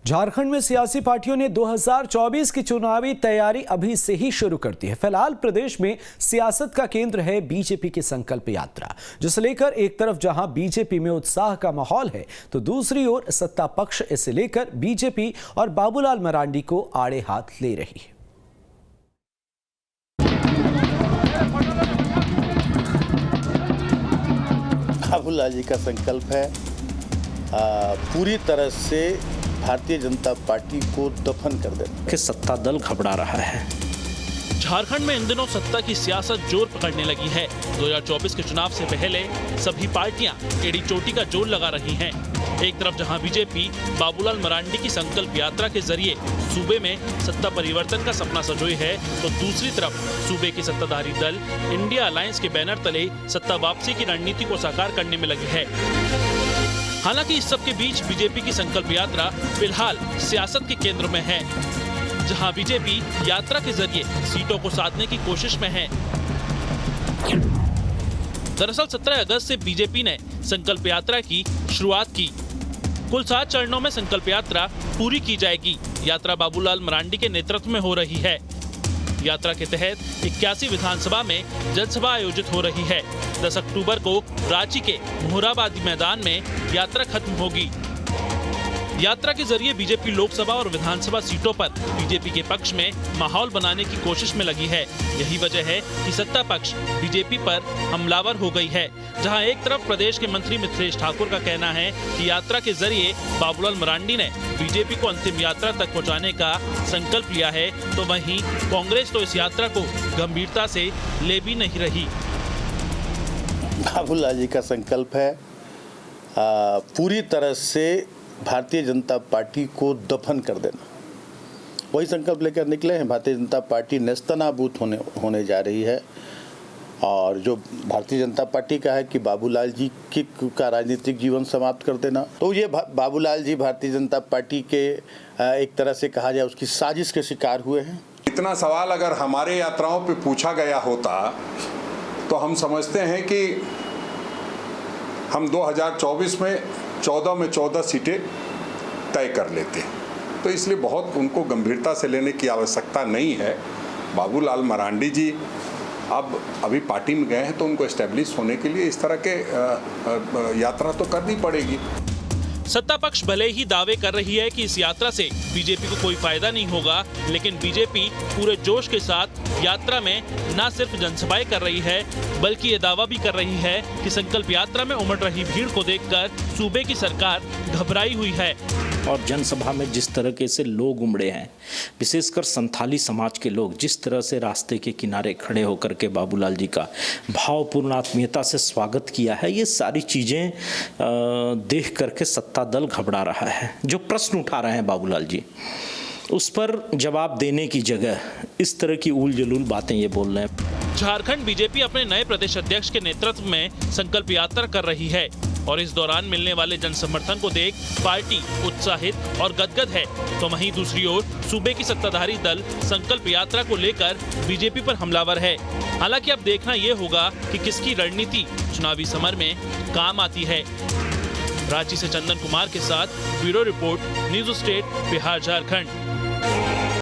झारखंड में सियासी पार्टियों ने 2024 की चुनावी तैयारी अभी से ही शुरू कर दी है। फिलहाल प्रदेश में सियासत का केंद्र है बीजेपी की संकल्प यात्रा, जिसे लेकर एक तरफ जहां बीजेपी में उत्साह का माहौल है, तो दूसरी ओर सत्ता पक्ष इसे लेकर बीजेपी और बाबूलाल मरांडी को आड़े हाथ ले रही है। बाबूलाल जी का संकल्प है पूरी तरह से भारतीय जनता पार्टी को दफन कर देना। कि सत्ता दल घबरा रहा है। झारखंड में इन दिनों सत्ता की सियासत जोर पकड़ने लगी है। 2024 के चुनाव से पहले सभी पार्टियां एड़ी चोटी का जोर लगा रही हैं। एक तरफ जहां बीजेपी बाबूलाल मरांडी की संकल्प यात्रा के जरिए सूबे में सत्ता परिवर्तन का सपना संजोई है, तो दूसरी तरफ सूबे की सत्ताधारी दल इंडिया अलायंस के बैनर तले सत्ता वापसी की रणनीति को साकार करने में लगी है। हालांकि इस सब के बीच बीजेपी की संकल्प यात्रा फिलहाल सियासत के केंद्र में है, जहां बीजेपी यात्रा के जरिए सीटों को साधने की कोशिश में है। दरअसल 17 अगस्त से बीजेपी ने संकल्प यात्रा की शुरुआत की। कुल 7 चरणों में संकल्प यात्रा पूरी की जाएगी। यात्रा बाबूलाल मरांडी के नेतृत्व में हो रही है। यात्रा के तहत 81 विधानसभा में जनसभा आयोजित हो रही है। 10 अक्टूबर को रांची के मोहराबादी मैदान में यात्रा खत्म होगी। यात्रा के जरिए बीजेपी लोकसभा और विधानसभा सीटों पर बीजेपी के पक्ष में माहौल बनाने की कोशिश में लगी है। यही वजह है कि सत्ता पक्ष बीजेपी पर हमलावर हो गई है। जहां एक तरफ प्रदेश के मंत्री मिथिलेश ठाकुर का कहना है कि यात्रा के जरिए बाबूलाल मरांडी ने बीजेपी को अंतिम यात्रा तक पहुंचाने का संकल्प लिया है, तो वहीं कांग्रेस तो इस यात्रा को गंभीरता से ले भी नहीं रही। बाबूलाल जी का संकल्प है पूरी तरह से भारतीय जनता पार्टी को दफन कर देना। वही संकल्प लेकर निकले हैं। भारतीय जनता पार्टी नेस्तनाबूद होने जा रही है। और जो भारतीय जनता पार्टी का है कि बाबूलाल जी का राजनीतिक जीवन समाप्त कर देना, तो ये बाबूलाल जी भारतीय जनता पार्टी के एक तरह से कहा जाए उसकी साजिश के शिकार हुए हैं। इतना सवाल अगर हमारे यात्राओं पे पूछा गया होता तो हम समझते हैं कि हम 2024 में 14 सीटें तय कर लेते हैं। तो इसलिए बहुत उनको गंभीरता से लेने की आवश्यकता नहीं है। बाबूलाल मरांडी जी अब अभी पार्टी में गए हैं, तो उनको एस्टेब्लिश होने के लिए इस तरह के यात्रा तो करनी पड़ेगी। सत्ता पक्ष भले ही दावे कर रही है कि इस यात्रा से बीजेपी को कोई फायदा नहीं होगा, लेकिन बीजेपी पूरे जोश के साथ यात्रा में न सिर्फ जनसभाएं कर रही है, बल्कि ये दावा भी कर रही है कि संकल्प यात्रा में उमड़ रही भीड़ को देखकर सूबे की सरकार घबराई हुई है। और जनसभा में जिस तरीके से लोग उमड़े हैं, विशेषकर संथाली समाज के लोग जिस तरह से रास्ते के किनारे खड़े होकर के बाबूलाल जी का भावपूर्ण आत्मीयता से स्वागत किया है, ये सारी चीज़ें देख करके सत्ता दल घबरा रहा है। जो प्रश्न उठा रहे हैं बाबूलाल जी, उस पर जवाब देने की जगह इस तरह की उल जलूल बातें ये बोल रहे हैं। झारखंड बीजेपी अपने नए प्रदेश अध्यक्ष के नेतृत्व में संकल्प यात्रा कर रही है और इस दौरान मिलने वाले जन समर्थन को देख पार्टी उत्साहित और गदगद है, तो वहीं दूसरी ओर सूबे की सत्ताधारी दल संकल्प यात्रा को लेकर बीजेपी पर हमलावर है। हालांकि अब देखना यह होगा कि किसकी रणनीति चुनावी समर में काम आती है। रांची से चंदन कुमार के साथ bureau report, news state, Bihar Jharkhand.